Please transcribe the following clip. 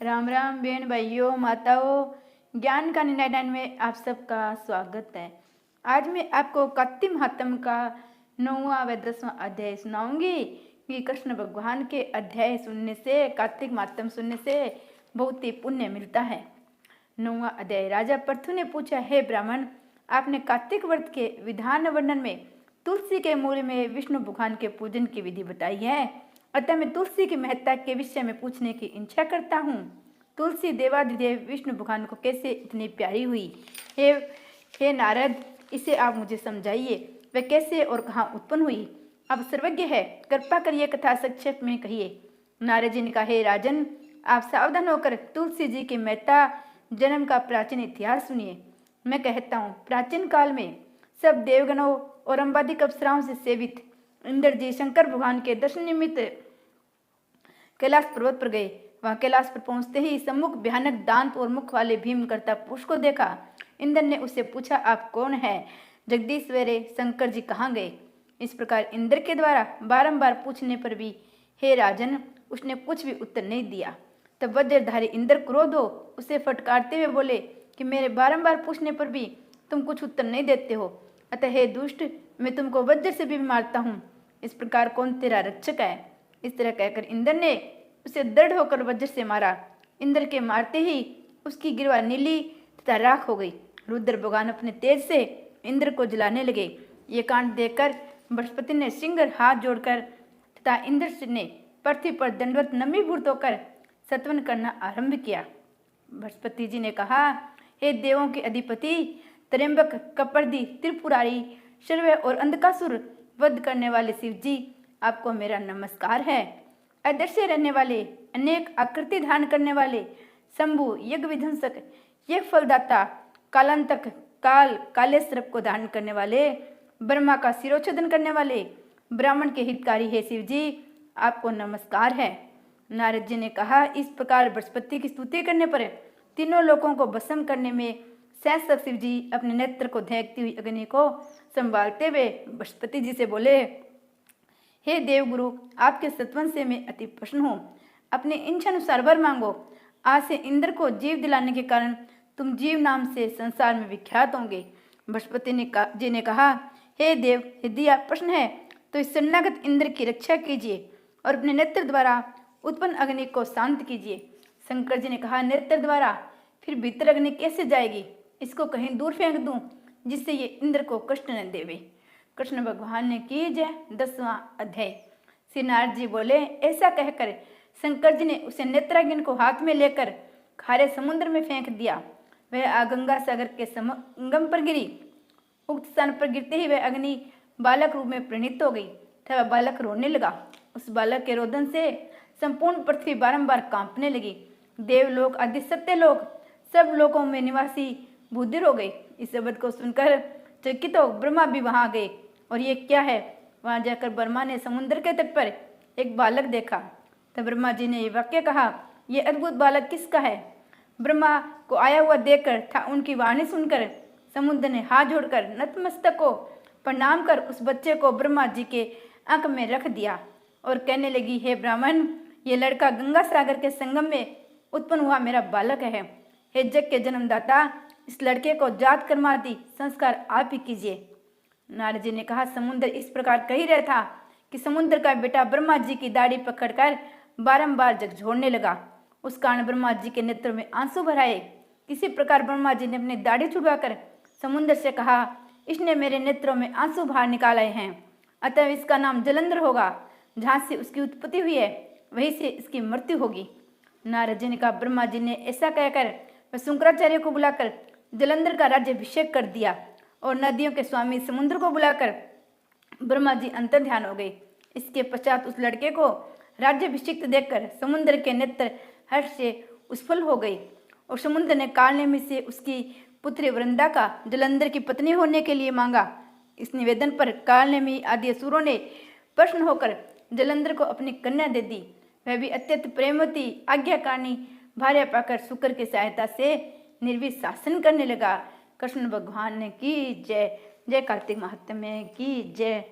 राम राम बहन भाइयों माताओं, ज्ञान का 99 में आप सबका स्वागत है। आज मैं आपको कार्तिक महात्म का 9वां व 10वां अध्याय सुनाऊंगी कि कृष्ण भगवान के अध्याय सुनने से, कार्तिक महात्म सुनने से बहुत ही पुण्य मिलता है। 9वां अध्याय। राजा पृथु ने पूछा, हे ब्राह्मण, आपने कार्तिक व्रत के विधान वर्णन में तुलसी के मूल में विष्णु भगवान के पूजन की विधि बताई है, अतः मैं तुलसी की महत्ता के विषय में पूछने की इच्छा करता हूँ। तुलसी देवाधिदेव विष्णु भगवान को कैसे इतनी प्यारी हुई? हे नारद, इसे आप मुझे समझाइए, वह कैसे और कहाँ उत्पन्न हुई? आप सर्वज्ञ है, कृपा कर यह कथा संक्षेप में कहिए। नारद जी ने कहा, हे राजन, आप सावधान होकर तुलसी जी की महत्ता जन्म का प्राचीन इतिहास सुनिए। मैं कहता हूँ, प्राचीन काल में सब देवगणों और अंबादिक अप्सराओं से सेवित इंद्र जी शंकर भगवान के दर्शन निमित्त कैलाश पर्वत पर गए। वहां कैलाश पर पहुंचते ही सम्मुख भयानक दांत और मुख वाले भीम करता पुरुष को देखा। इंद्र ने उससे पूछा, आप कौन है? जगदीश वेरे शंकर जी कहाँ गए? इस प्रकार इंद्र के द्वारा बारंबार पूछने पर भी, हे राजन, उसने कुछ भी उत्तर नहीं दिया। तब वज्रधारी इंद्र क्रोध हो उसे फटकारते हुए बोले कि मेरे बारंबार पूछने पर भी तुम कुछ उत्तर नहीं देते हो, अतः हे दुष्ट, मैं तुमको वज्र से भी मारता हूँ। इस प्रकार कौन तेरा रक्षक है? इस तरह कहकर इंद्र ने उसे दृढ़ होकर वज्र से मारा। इंद्र के मारते ही उसकी गिरवा नीली तथा राख हो गई। रुद्र भगवान अपने तेज से इंद्र को जलाने लगे। ये कांड देखकर बृहस्पति ने सिंगर हाथ जोड़कर तथा इंद्र ने पृथ्वी पर दंडवत नमीभूत होकर सत्वन करना आरंभ किया। बृहस्पति जी ने कहा, हे देवों के अधिपति, त्र्यंबक, कपर्दी, त्रिपुरारी, शर्व और अंधकासुर वध करने वाले शिव जी, आपको मेरा नमस्कार है। अदृश्य रहने वाले, अनेक आकृति धारण करने वाले, शंभु, यज्ञ विध्वंसक, यज्ञ फलदाता, कालांतक, काले सर्प को धारण करने वाले, ब्रह्मा का शिरोच्छेदन करने वाले, ब्राह्मण के हितकारी है शिव जी, आपको नमस्कार है। नारद जी ने कहा, इस प्रकार बृहस्पति की स्तुति करने पर तीनों लोगों को भस्म करने में सहस्त्र शिव जी अपने नेत्र को देखती हुई अग्नि को संभालते हुए बृहस्पति जी से बोले, हे देवगुरु, आपके सत्वन से मैं अति प्रसन्न हूँ। अपने इच्छा अनुसार वर मांगो। आज से इंद्र को जीव दिलाने के कारण तुम जीव नाम से संसार में विख्यात होंगे। बृहस्पति जी ने कहा, हे देव, यदि आप प्रसन्न है तो इस शरणागत इंद्र की रक्षा कीजिए और अपने नेत्र द्वारा उत्पन्न अग्नि को शांत कीजिए। शंकर जी ने कहा, नेत्र द्वारा फिर भीतर अग्नि कैसे जाएगी? इसको कहीं दूर फेंक दूं जिससे ये इंद्र को कष्ट न देवे। कृष्ण भगवान ने की जय। 10वां अध्याय। श्री नारद जी बोले, ऐसा कहकर शंकर जी ने उसे नेत्राग्नि को हाथ में लेकर खारे समुद्र में फेंक दिया। वह गंगा सागर के संगम पर गिरी। उक्त स्थान पर गिरते ही वह अग्नि बालक रूप में परिणित हो गई तथा बालक रोने लगा। उस बालक के रोदन से संपूर्ण पृथ्वी बारंबार कांपने लगी। देवलोक आदि सत्यलोक सब लोकों में निवासी बुद्धिर हो गए। इस शब्द को सुनकर चकित हो ब्रह्मा भी वहां गए। और ये क्या है? वहां जाकर ब्रह्मा ने समुद्र के तट पर एक बालक देखा। तब ब्रह्मा जी ने ये वाक्य कहा, ये अद्भुत बालक किसका है? ब्रह्मा को आया हुआ देखकर था उनकी वाणी सुनकर समुद्र ने हाथ जोड़कर नतमस्तक को प्रणाम कर उस बच्चे को ब्रह्मा जी के अंक में रख दिया और कहने लगी, हे ब्राह्मण, ये लड़का गंगा सागर के संगम में उत्पन्न हुआ मेरा बालक है। हे जग के जन्मदाता, इस लड़के को जात कर्मादि संस्कार आप ही कीजिए। नारद जी ने कहा, समुद्र इस प्रकार कही रहा था कि समुद्र का बेटा ब्रह्मा जी की दाढ़ी पकड़कर बारंबार झकझोरने लगा। उस कारण ब्रह्मा जी के नेत्रों में आंसू भराए। किसी प्रकार ब्रह्मा जी ने अपनी दाढ़ी छुड़वाकर समुद्र से कहा, इसने मेरे नेत्रों में आंसू बाहर निकाले हैं, अतः इसका नाम जलंधर होगा। जहाँ से उसकी उत्पत्ति हुई है वहीं से इसकी मृत्यु होगी। नारद जी ने कहा, ब्रह्मा जी ने ऐसा कहकर वह शंकराचार्य को बुलाकर जलंधर का राज्याभिषेक कर दिया और नदियों के स्वामी समुद्र को बुलाकर ब्रह्मा जी अंतर ध्यान हो गए। इसके पश्चात उस लड़के को राज्याभिषिक्त देखकर समुद्र के नेत्र हर्ष से उत्फुल्ल हो गए और समुद्र ने कालनेमी से उसकी पुत्री वृंदा का जलंधर की पत्नी होने के लिए मांगा। इस निवेदन पर कालनेमी आदि असुरों ने प्रसन्न होकर जलंधर को अपनी कन्या दे दी। वह भी अत्यंत प्रेमवती आज्ञाकारिणी भार्या पाकर शुक्र की सहायता से निर्भीक शासन करने लगा। कृष्ण भगवान ने की जय। जय कार्तिक महात्म्य की जय।